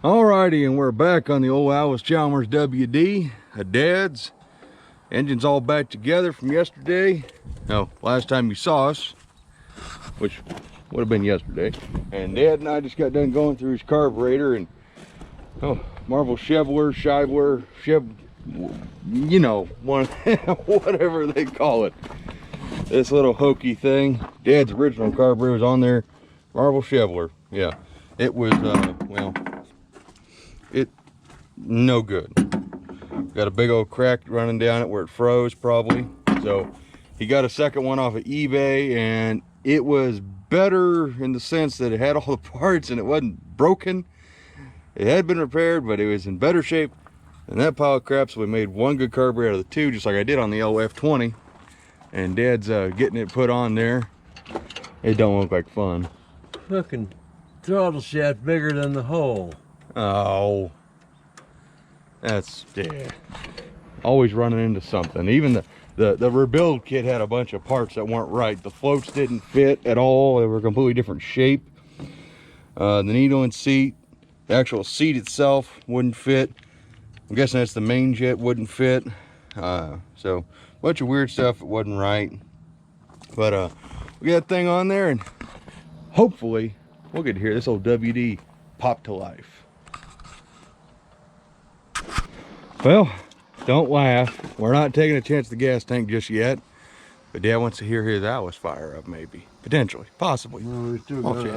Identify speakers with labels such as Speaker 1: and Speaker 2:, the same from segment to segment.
Speaker 1: Alrighty, and we're back on the old Alice Chalmers WD, a dad's. Engine's all back together from yesterday. No, last time you saw us, which would have been yesterday. And Dad and I just got done going through his carburetor and Marvel Chevler, you know, one whatever they call it. This little hokey thing. Dad's original carburetor was on there. Marvel Chevler. Yeah. It was well, it no good. Got a big old crack running down it where it froze probably. So he got a second one off of eBay, and it was better in the sense that it had all the parts and it wasn't broken. It had been repaired, but it was in better shape than that pile of crap. So we made one good carburetor out of the two, just like I did on the LF20. And Dad's getting it put on there. It don't look like fun.
Speaker 2: Fucking throttle shaft bigger than the hole.
Speaker 1: Oh, that's, yeah, always running into something. Even the rebuild kit had a bunch of parts that weren't right. The floats didn't fit at all. They were a completely different shape. The needle and seat, the actual seat itself wouldn't fit. I'm guessing that's the main jet wouldn't fit. So a bunch of weird stuff that wasn't right. But we got that thing on there, and hopefully we'll get to hear this old WD pop to life. Well, don't laugh. We're not taking a chance at the gas tank just yet. But Dad wants to hear his Alice fire up, maybe. Potentially. Possibly.
Speaker 2: No, I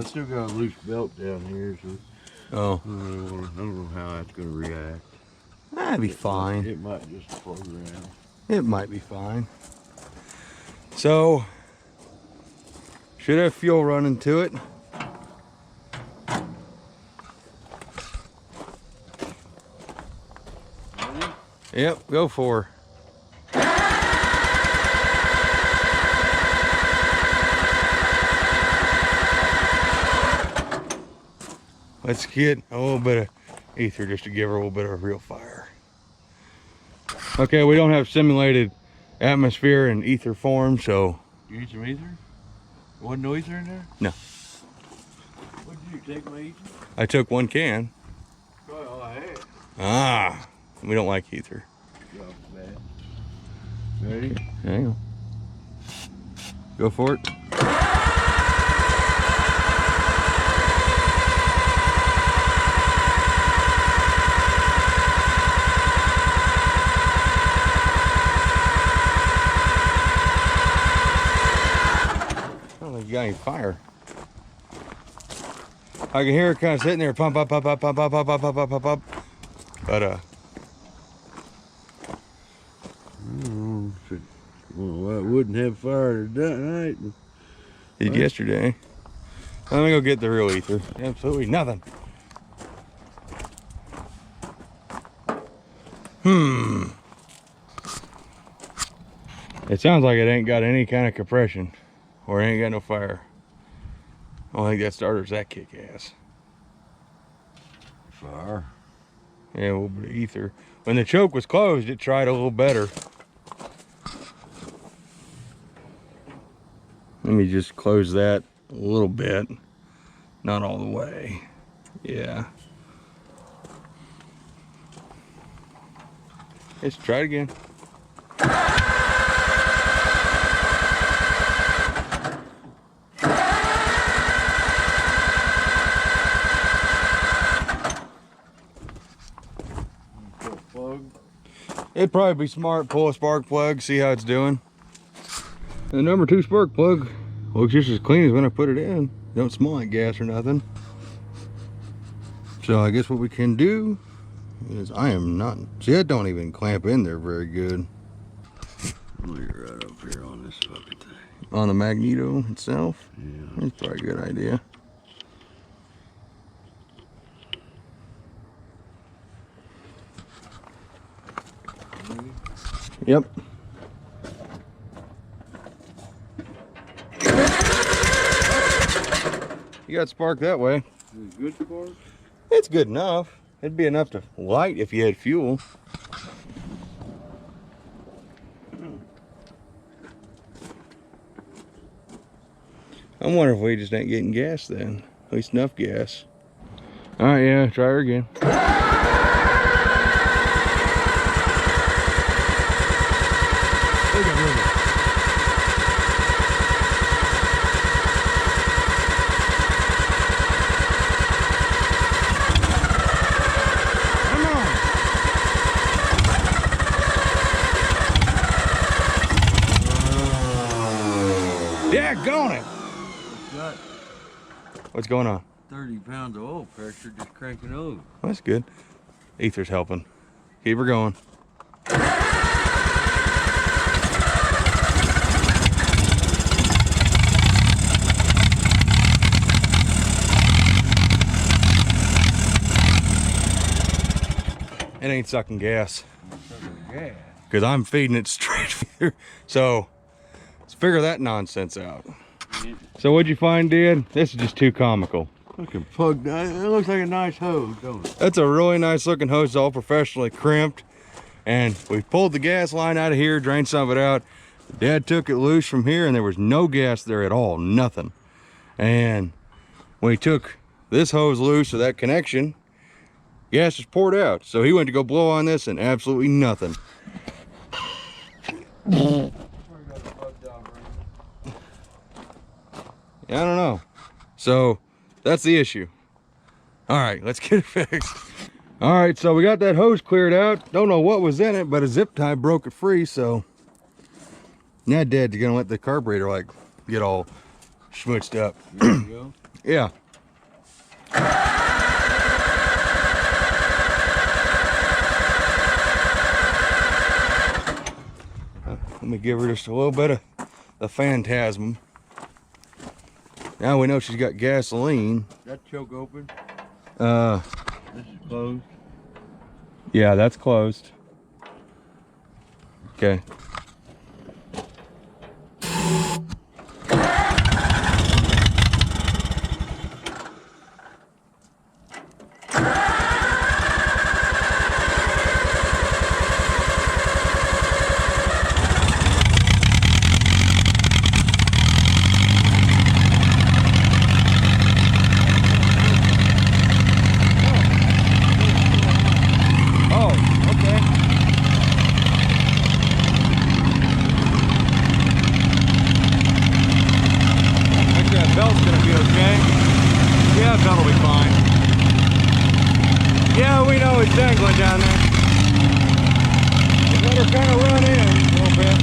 Speaker 2: still got a loose belt down here, so
Speaker 1: oh.
Speaker 2: I don't know how that's going to react.
Speaker 1: That'd be fine.
Speaker 2: It might just float around.
Speaker 1: It might be fine. So, should have fuel running to it. Yep, go for her. Let's get a little bit of ether just to give her a little bit of real fire. Okay, we don't have simulated atmosphere in ether form, so.
Speaker 2: You need some ether? Wasn't no ether in there?
Speaker 1: No.
Speaker 2: What did you take my ether?
Speaker 1: I took one can.
Speaker 2: Well, I had.
Speaker 1: Ah, we don't like ether.
Speaker 2: Ready?
Speaker 1: Hang on. Go for it. I don't think you got any fire. I can hear it kind of sitting there, pump, pump, pump, pump, pump, pump, pump, pump, pump, pump, pump. But
Speaker 2: well, I wouldn't have fire tonight.
Speaker 1: did yesterday. Let me go get the real ether. Absolutely nothing. It sounds like it ain't got any kind of compression, or it ain't got no fire. I don't think that starter's that kick ass.
Speaker 2: Fire?
Speaker 1: Yeah, a little bit of ether. When the choke was closed, it tried a little better. Let me just close that a little bit. Not all the way. Yeah. Let's try it again. It'd probably be smart, pull a spark plug, see how it's doing. The number 2 spark plug looks just as clean as when I put it in. Don't smell like gas or nothing. So I guess what we can do is I am not, see, that don't even clamp in there very good.
Speaker 2: You're right up here on this fucking thing.
Speaker 1: On the magneto itself?
Speaker 2: Yeah.
Speaker 1: That's probably a good idea. Yep. You got spark that way.
Speaker 2: Is it good spark?
Speaker 1: It's good enough. It'd be enough to light if you had fuel. I'm wondering if we just ain't getting gas then. At least enough gas. All right, yeah, try her again. Yeah, going it.
Speaker 2: Got
Speaker 1: What's going on?
Speaker 2: 30 pounds of oil pressure just cranking over.
Speaker 1: Well, that's good. Ether's helping. Keep her going. It ain't sucking gas.
Speaker 2: Yeah.
Speaker 1: Because I'm feeding it straight here. So let's figure that nonsense out. So what'd you find, Dad? This is just too comical.
Speaker 2: Looking plugged. It looks like a nice hose, don't it?
Speaker 1: That's a really nice looking hose. It's all professionally crimped. And we pulled the gas line out of here, drained some of it out. Dad took it loose from here and there was no gas there at all, nothing. And when he took this hose loose of that connection, gas just poured out. So he went to go blow on this and absolutely nothing. Yeah, I don't know. So that's the issue. All right, let's get it fixed. All right, so we got that hose cleared out. Don't know what was in it, but a zip tie broke it free. So now Dad's gonna let the carburetor like get all schmutzed up.
Speaker 2: There you go.
Speaker 1: Yeah. Let me give her just a little bit of the phantasm. Now we know she's got gasoline.
Speaker 2: That choke open.
Speaker 1: This
Speaker 2: is closed.
Speaker 1: Yeah, that's closed. Okay. Dangling down there. Let her kind of run in a little bit.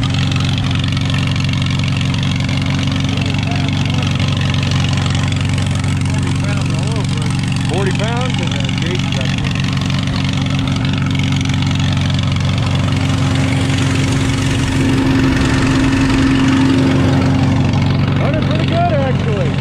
Speaker 1: 40 pounds and the gate's got 20. Running pretty good actually.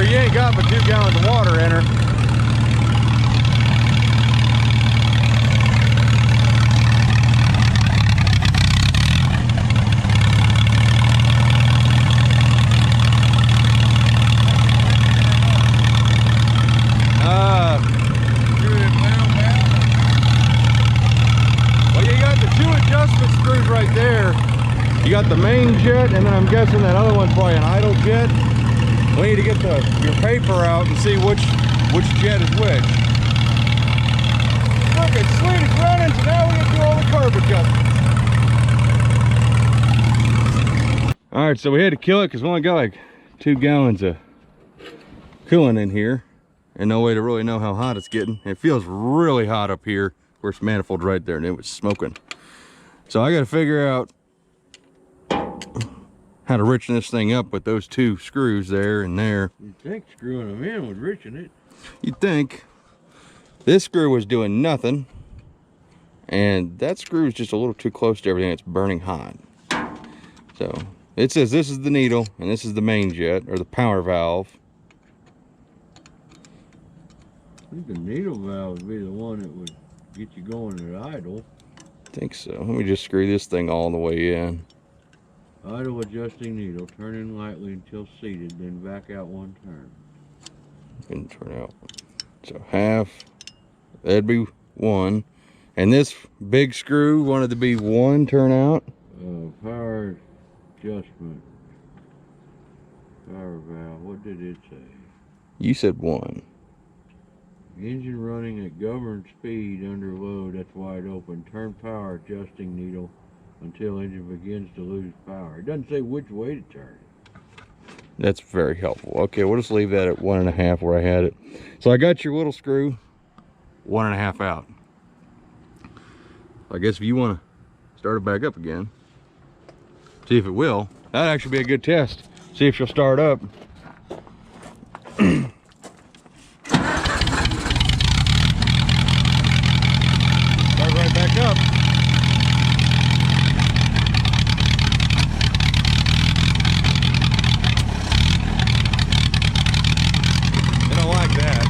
Speaker 1: You ain't got but 2 gallons of water in her. Well, you got the 2 adjustment screws right there. You got the main jet, and then I'm guessing that other one's probably an idle jet. We need to get your paper out and see which jet is which. Look, it's sweet, it's running, so now we can do all the carburetor. right, so we had to kill it because we only got like 2 gallons of coolant in here and no way to really know how hot it's getting. It feels really hot up here. Of course, manifold's right there and it was smoking. So I got to figure out how to richen this thing up with those 2 screws there and there.
Speaker 2: You'd think screwing them in would richen it.
Speaker 1: You'd think. This screw was doing nothing, and that screw is just a little too close to everything. It's burning hot. So it says this is the needle and this is the main jet, or the power valve.
Speaker 2: I think the needle valve would be the one that would get you going at idle.
Speaker 1: I think so. Let me just screw this thing all the way in.
Speaker 2: Idle adjusting needle, turn in lightly until seated, then back out 1 turn.
Speaker 1: And turn out. So half, that'd be 1. And this big screw wanted to be 1 turn out.
Speaker 2: Power adjustment. Power valve, what did it say?
Speaker 1: You said 1.
Speaker 2: Engine running at governed speed under load, that's wide open. Turn power adjusting needle until engine begins to lose power. It doesn't say which way to turn it.
Speaker 1: That's very helpful. Okay, we'll just leave that at 1.5 where I had it. So I got your little screw, 1.5 out. I guess if you want to start it back up again, see if it will. That'd actually be a good test. See if she'll start up. Start right back up. They don't like that.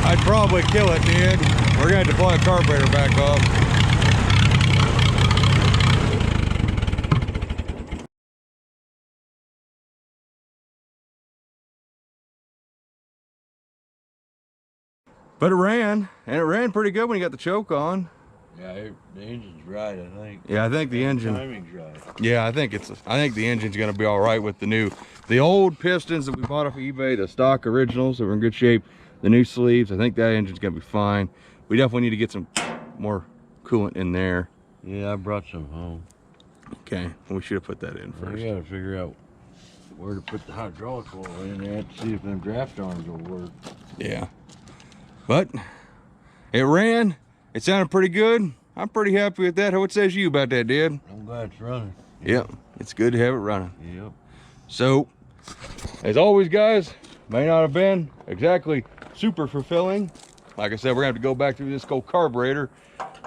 Speaker 1: I'd probably kill it, dude. We're gonna have to pull the carburetor back off. But it ran, and it ran pretty good when you got the choke on.
Speaker 2: Yeah, the engine's right, I think.
Speaker 1: Yeah, I think the engine.
Speaker 2: Timing's right.
Speaker 1: Yeah, I think the engine's gonna be all right with the old pistons that we bought off of eBay, the stock originals that were in good shape. The new sleeves, I think that engine's gonna be fine. We definitely need to get some more coolant in there.
Speaker 2: Yeah, I brought some home.
Speaker 1: Okay, we should have put that in first.
Speaker 2: We gotta figure out where to put the hydraulic oil in there to see if them draft arms will work.
Speaker 1: Yeah, but it ran. It sounded pretty good. I'm pretty happy with that. What says you about that, Dad?
Speaker 2: I'm glad it's running.
Speaker 1: Yep, it's good to have it running.
Speaker 2: Yep.
Speaker 1: So, as always, guys, may not have been exactly super fulfilling. Like I said, we're gonna have to go back through this cold carburetor.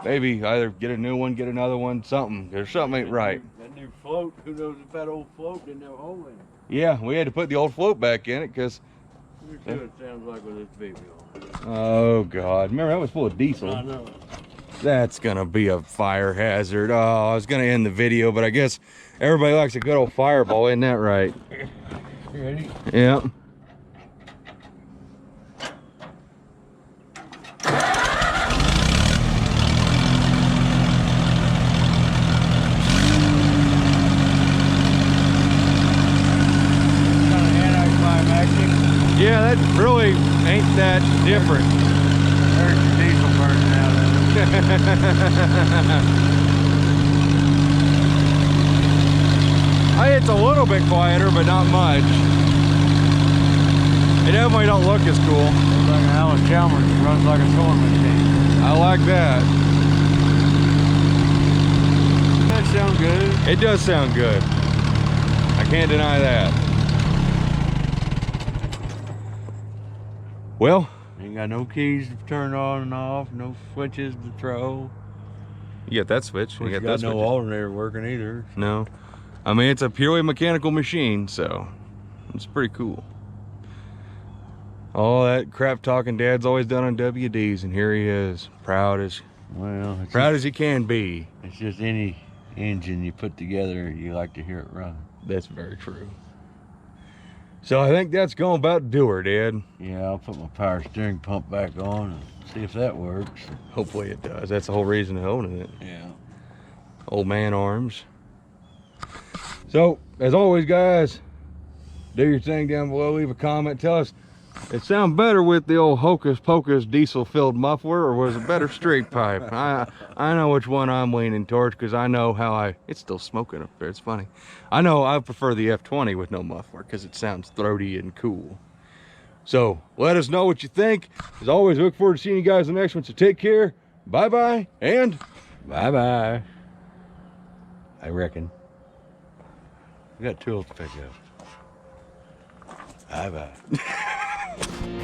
Speaker 1: Maybe either get a new one, get another one, something. There's something ain't right.
Speaker 2: That new float, who knows if that old float didn't have a hole in it.
Speaker 1: Yeah, we had to put the old float back in it because.
Speaker 2: Here's what it sounds like with this baby on.
Speaker 1: Oh God! Remember that was full of diesel.
Speaker 2: I know.
Speaker 1: That's gonna be a fire hazard. Oh, I was gonna end the video, but I guess everybody likes a good old fireball, isn't that right?
Speaker 2: You ready?
Speaker 1: Yeah. Yeah, that really ain't that different.
Speaker 2: There's the diesel burning out of it.
Speaker 1: It's a little bit quieter, but not much. They definitely don't look as cool.
Speaker 2: Looks like an Alice Chalmers that runs like a sewing machine.
Speaker 1: I like that.
Speaker 2: That sounds good.
Speaker 1: It does sound good. I can't deny that. Well,
Speaker 2: Ain't got no keys to turn on and off, no switches to throw.
Speaker 1: you got that switch. You got that
Speaker 2: no
Speaker 1: switch.
Speaker 2: alternator working either.
Speaker 1: No. I mean, it's a purely mechanical machine, so it's pretty cool. All that crap talking Dad's always done on WDs, and here he is, proud as he can be.
Speaker 2: It's just any engine you put together, you like to hear it run.
Speaker 1: That's very true. So I think that's going about do her, Dad.
Speaker 2: Yeah, I'll put my power steering pump back on and see if that works.
Speaker 1: Hopefully it does. That's the whole reason of owning it.
Speaker 2: Yeah.
Speaker 1: Old man arms. So, as always, guys, do your thing down below. Leave a comment. Tell us, it sound better with the old hocus pocus diesel filled muffler, or was it better straight pipe? I know which one I'm leaning towards, because I know how it's still smoking up there. It's funny. I know I prefer the F20 with no muffler because it sounds throaty and cool. So let us know what you think. As always, look forward to seeing you guys in the next one. So take care. Bye bye and
Speaker 2: Bye bye. I reckon. We got tools to pick up. Bye bye.